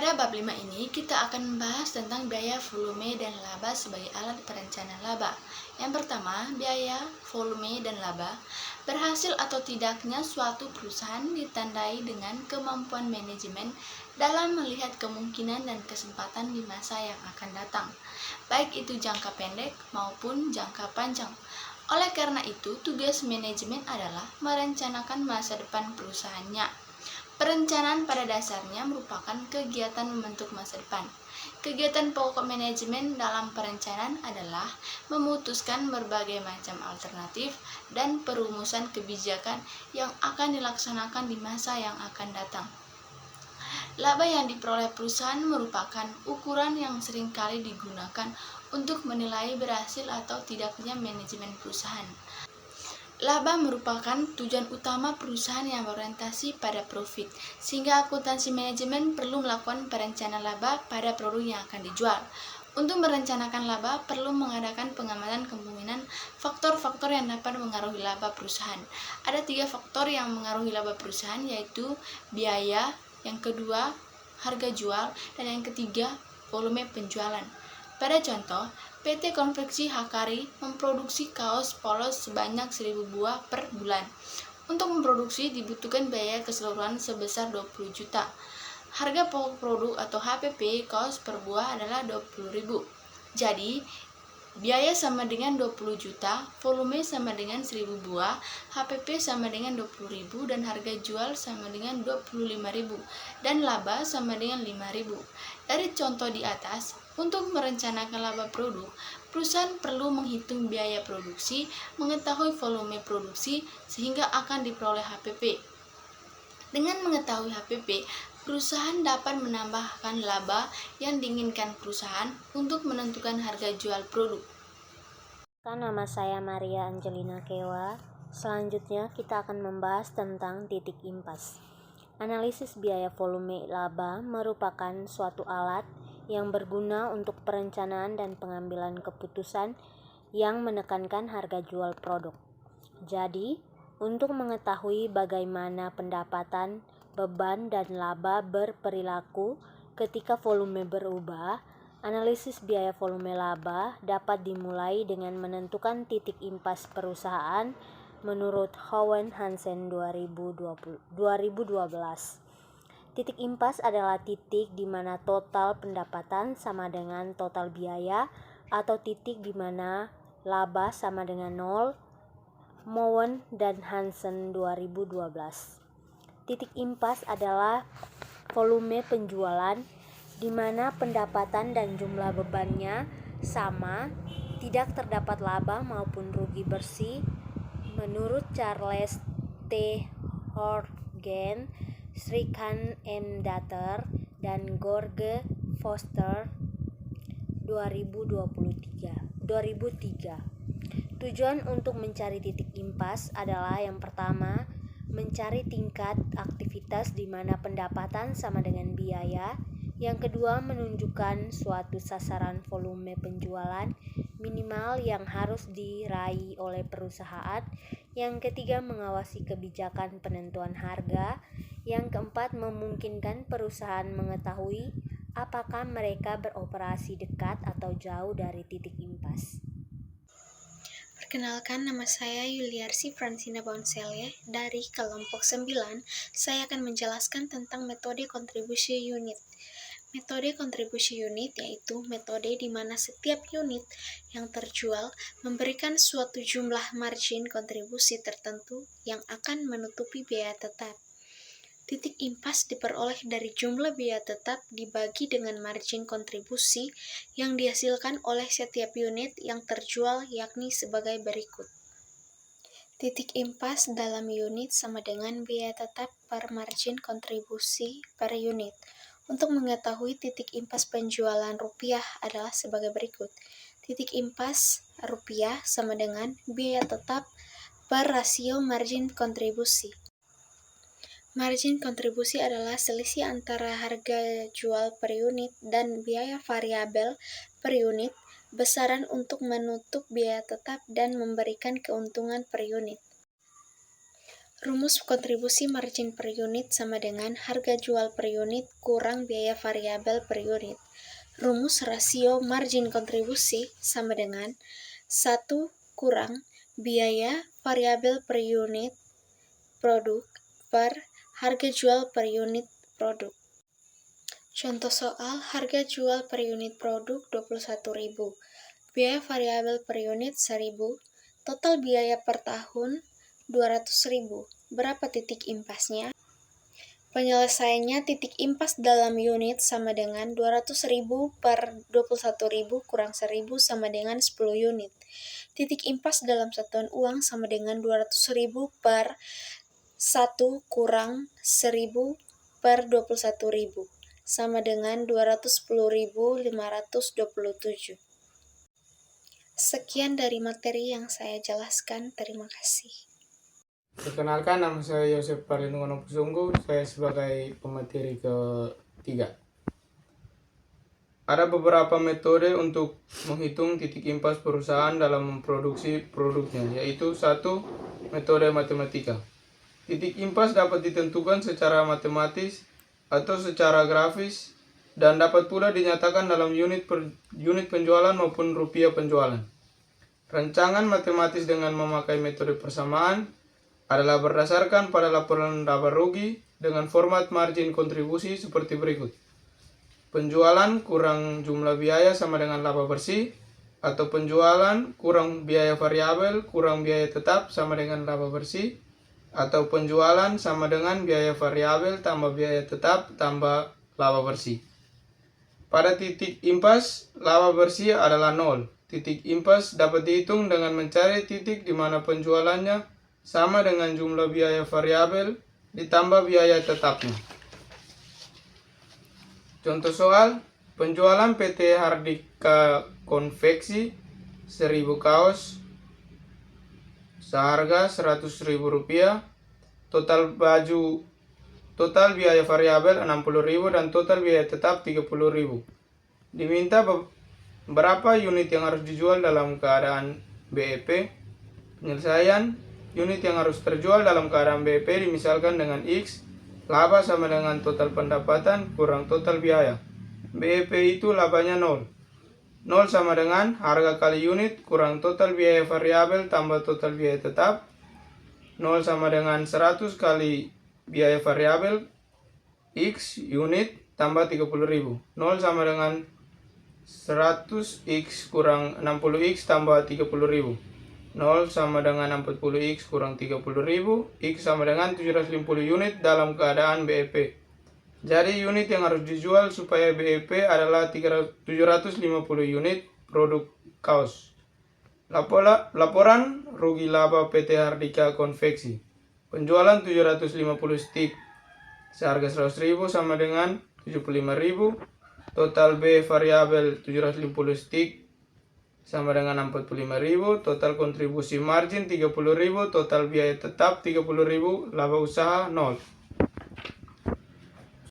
Pada bab 5 ini kita akan membahas tentang biaya, volume, dan laba sebagai alat perencanaan laba. Yang pertama, biaya, volume, dan laba. Berhasil atau tidaknya suatu perusahaan ditandai dengan kemampuan manajemen dalam melihat kemungkinan dan kesempatan di masa yang akan datang, baik itu jangka pendek maupun jangka panjang. Oleh karena itu, tugas manajemen adalah merencanakan masa depan perusahaannya. Perencanaan pada dasarnya merupakan kegiatan membentuk masa depan. Kegiatan pokok manajemen dalam perencanaan adalah memutuskan berbagai macam alternatif dan perumusan kebijakan yang akan dilaksanakan di masa yang akan datang. Laba yang diperoleh perusahaan merupakan ukuran yang seringkali digunakan untuk menilai berhasil atau tidaknya manajemen perusahaan. Laba merupakan tujuan utama perusahaan yang berorientasi pada profit, sehingga akuntansi manajemen perlu melakukan perencanaan laba pada produk yang akan dijual. Untuk merencanakan laba, perlu mengadakan pengamatan kemungkinan faktor-faktor yang dapat mengaruhi laba perusahaan. Ada 3 faktor yang mengaruhi laba perusahaan, yaitu biaya, yang kedua harga jual, dan yang ketiga volume penjualan. Pada contoh, PT Konveksi Hakari memproduksi kaos polos sebanyak 1000 buah per bulan. Untuk memproduksi dibutuhkan biaya keseluruhan sebesar 20 juta. Harga pokok produk atau HPP kaos per buah adalah 20.000. Jadi, biaya sama dengan 20 juta, volume sama dengan 1000 buah, HPP sama dengan 20.000, dan harga jual sama dengan 25.000, dan laba sama dengan 5.000. Dari contoh di atas, untuk merencanakan laba produk, perusahaan perlu menghitung biaya produksi, mengetahui volume produksi, sehingga akan diperoleh HPP. Dengan mengetahui HPP, perusahaan dapat menambahkan laba yang diinginkan perusahaan untuk menentukan harga jual produk. Nama saya Maria Angelina Kewa. Selanjutnya kita akan membahas tentang titik impas. Analisis biaya volume laba merupakan suatu alat yang berguna untuk perencanaan dan pengambilan keputusan yang menekankan harga jual produk. Jadi, untuk mengetahui bagaimana pendapatan, beban, dan laba berperilaku ketika volume berubah, analisis biaya volume laba dapat dimulai dengan menentukan titik impas perusahaan menurut Howen Hansen 2012. Titik impas adalah titik di mana total pendapatan sama dengan total biaya atau titik di mana laba sama dengan 0. Mowen dan Hansen 2012. Titik impas adalah volume penjualan di mana pendapatan dan jumlah bebannya sama, tidak terdapat laba maupun rugi bersih menurut Charles T. Horgen, Srikant M. Datter, dan George Foster 2003. Tujuan untuk mencari titik impas adalah yang pertama, mencari tingkat aktivitas di mana pendapatan sama dengan biaya. Yang kedua, menunjukkan suatu sasaran volume penjualan minimal yang harus diraih oleh perusahaan. Yang ketiga, mengawasi kebijakan penentuan harga. Yang keempat, memungkinkan perusahaan mengetahui apakah mereka beroperasi dekat atau jauh dari titik impas. Perkenalkan, nama saya Yuliarsi Francina Bonselle dari kelompok 9. Saya akan menjelaskan tentang metode kontribusi unit. Metode kontribusi unit yaitu metode di mana setiap unit yang terjual memberikan suatu jumlah margin kontribusi tertentu yang akan menutupi biaya tetap. Titik impas diperoleh dari jumlah biaya tetap dibagi dengan margin kontribusi yang dihasilkan oleh setiap unit yang terjual, yakni sebagai berikut. Titik impas dalam unit sama dengan biaya tetap per margin kontribusi per unit. Untuk mengetahui titik impas penjualan rupiah adalah sebagai berikut. Titik impas rupiah sama dengan biaya tetap per rasio margin kontribusi. Margin kontribusi adalah selisih antara harga jual per unit dan biaya variabel per unit, besaran untuk menutup biaya tetap dan memberikan keuntungan per unit. Rumus kontribusi margin per unit sama dengan harga jual per unit kurang biaya variabel per unit. Rumus rasio margin kontribusi sama dengan 1 kurang biaya variabel per unit produk per harga jual per unit produk. Contoh soal, harga jual per unit produk 21.000, biaya variabel per unit 1.000, total biaya per tahun 200.000. Berapa titik impasnya? Penyelesaiannya titik impas dalam unit sama dengan 200.000 per 21.000 kurang 1.000 sama dengan 10 unit. Titik impas dalam satuan uang sama dengan 200.000 per 1 kurang 1.000 per 21.000 sama dengan 210.527. Sekian dari materi yang saya jelaskan. Terima kasih. Perkenalkan, nama saya Yosef Parlindungan Opusunggu. Saya sebagai pemateri ketiga. Ada beberapa metode untuk menghitung titik impas perusahaan dalam memproduksi produknya, yaitu 1. Metode matematika. Titik impas dapat ditentukan secara matematis atau secara grafis dan dapat pula dinyatakan dalam unit penjualan maupun rupiah penjualan. Rancangan matematis dengan memakai metode persamaan adalah berdasarkan pada laporan laba rugi dengan format margin kontribusi seperti berikut. Penjualan kurang jumlah biaya sama dengan laba bersih, atau penjualan kurang biaya variabel kurang biaya tetap sama dengan laba bersih, atau penjualan sama dengan biaya variabel tambah biaya tetap tambah laba bersih. Pada titik impas, laba bersih adalah 0. Titik impas dapat dihitung dengan mencari titik di mana penjualannya sama dengan jumlah biaya variabel ditambah biaya tetapnya. Contoh soal, penjualan PT Hardika Konveksi 1.000 kaos seharga Rp100.000, total biaya variabel 60.000 dan total biaya tetap 30.000. Diminta berapa unit yang harus dijual dalam keadaan BEP. Penyelesaian, unit yang harus terjual dalam keadaan BEP dimisalkan dengan X, laba sama dengan total pendapatan kurang total biaya. BEP itu labanya 0. 0 sama dengan harga kali unit kurang total biaya variabel tambah total biaya tetap. 0 sama dengan 100 kali biaya variabel X unit tambah 30.000. 0 sama dengan 100X kurang 60X tambah 30.000. 0 sama dengan 40X kurang 30.000, X sama dengan 750 unit dalam keadaan BEP. Jadi unit yang harus dijual supaya BEP adalah 750 unit produk kaos. Laporan rugi laba PT Hardika Konveksi. Penjualan 750 stik seharga 100.000 sama dengan 75.000. Total B variabel 750 stik sama dengan 45.000, total kontribusi margin 30.000, total biaya tetap 30.000, laba usaha 0.